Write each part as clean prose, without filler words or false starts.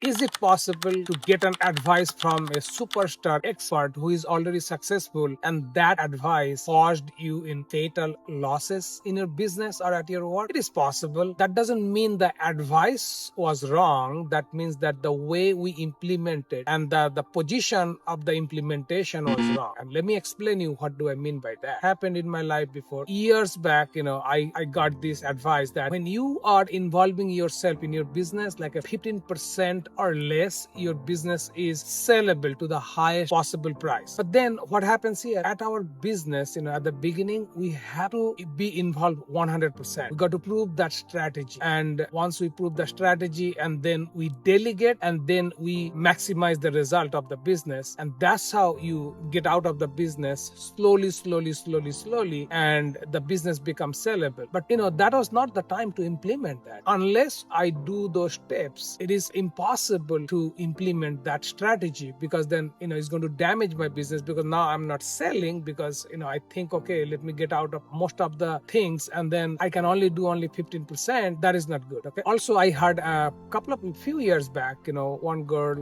Is it possible to get an advice from a superstar expert who is already successful and that advice caused you in fatal losses in your business or at your work? It is possible. That doesn't mean the advice was wrong. That means that the way we implemented and the position of the implementation was wrong. And let me explain you what do I mean by that. Happened in my life before. Years back, I got this advice that when you are involving yourself in your business, like a 15% or less, your business is sellable to the highest possible price. But then what happens here at our business, at the beginning, we have to be involved 100%. We got to prove that strategy. And once we prove the strategy and then we delegate and then we maximize the result of the business. And that's how you get out of the business slowly, and the business becomes sellable. But that was not the time to implement that. Unless I do those steps, it is impossible to implement that strategy, because then it's going to damage my business, because now I'm not selling, because I think, okay, let me get out of most of the things and then I can only do 15%. That is not good. Okay. Also, I heard a few years back, one girl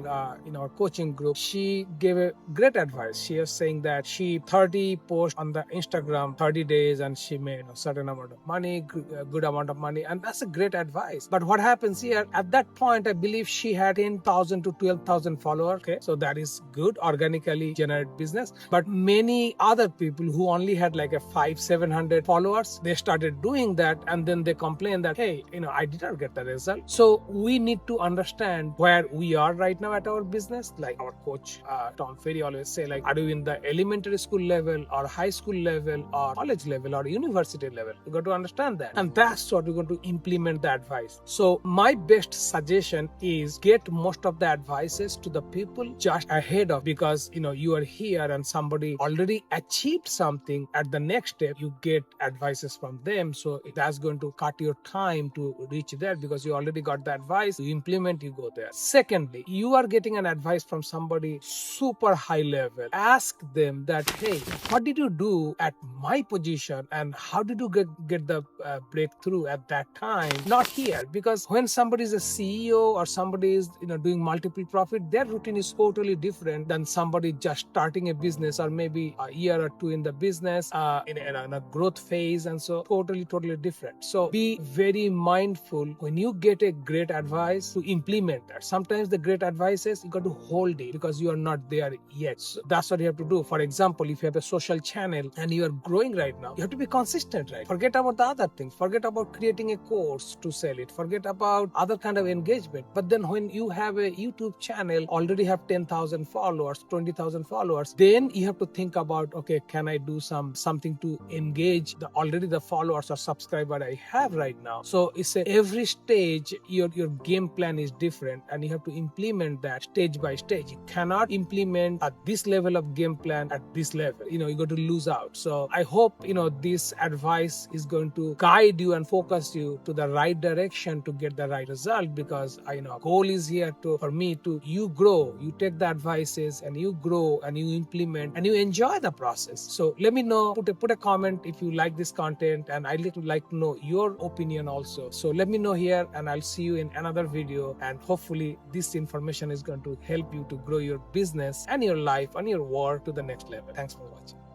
in our coaching group, she gave a great advice. She was saying that she 30 posts on the Instagram 30 days and she made a certain amount of money, good amount of money, and that's a great advice. But what happens here, at that point, I believe she had 10,000 to 12,000 followers. Okay, so that is good, organically generated business. But many other people who only had like a 500-700 followers, they started doing that, and then they complain that, hey, I did not get the result. So we need to understand where we are right now at our business. Like our coach Tom Ferry always say, like, are you in the elementary school level or high school level or college level or university level? You got to understand that, and that's what we're going to implement the advice. So my best suggestion is get most of the advices to the people just ahead of, because you are here and somebody already achieved something. At the next step, you get advices from them, so that's going to cut your time to reach there, because you already got the advice, you implement, you go there. Secondly, you are getting an advice from somebody super high level. Ask them that, hey, what did you do at my position and how did you get the breakthrough at that time? Not here, because when somebody is a CEO or somebody is doing multiple profit, their routine is totally different than somebody just starting a business or maybe a year or two in the business in a growth phase, and so totally different. So be very mindful when you get a great advice to implement that. Sometimes the great advices, you got to hold it because you are not there yet. So that's what you have to do. For example, if you have a social channel and you are growing right now, you have to be consistent, right? Forget about the other things. Forget about creating a course to sell it. Forget about other kind of engagement. But then when you have a YouTube channel, already have 10,000 followers, 20,000 followers, then you have to think about, okay, can I do something to engage the followers or subscriber I have right now? So it's every stage, your game plan is different, and you have to implement that stage by stage. You cannot implement at this level of game plan at this level. You're going to lose out. So I hope this advice is going to guide you and focus you to the right direction to get the right result, because goal is here for me to you grow, you take the advices and you grow and you implement and you enjoy the process. So let me know, put a comment if you like this content, and I'd like to know your opinion also. So let me know here, and I'll see you in another video, and hopefully this information is going to help you to grow your business and your life and your work to the next level. Thanks for watching.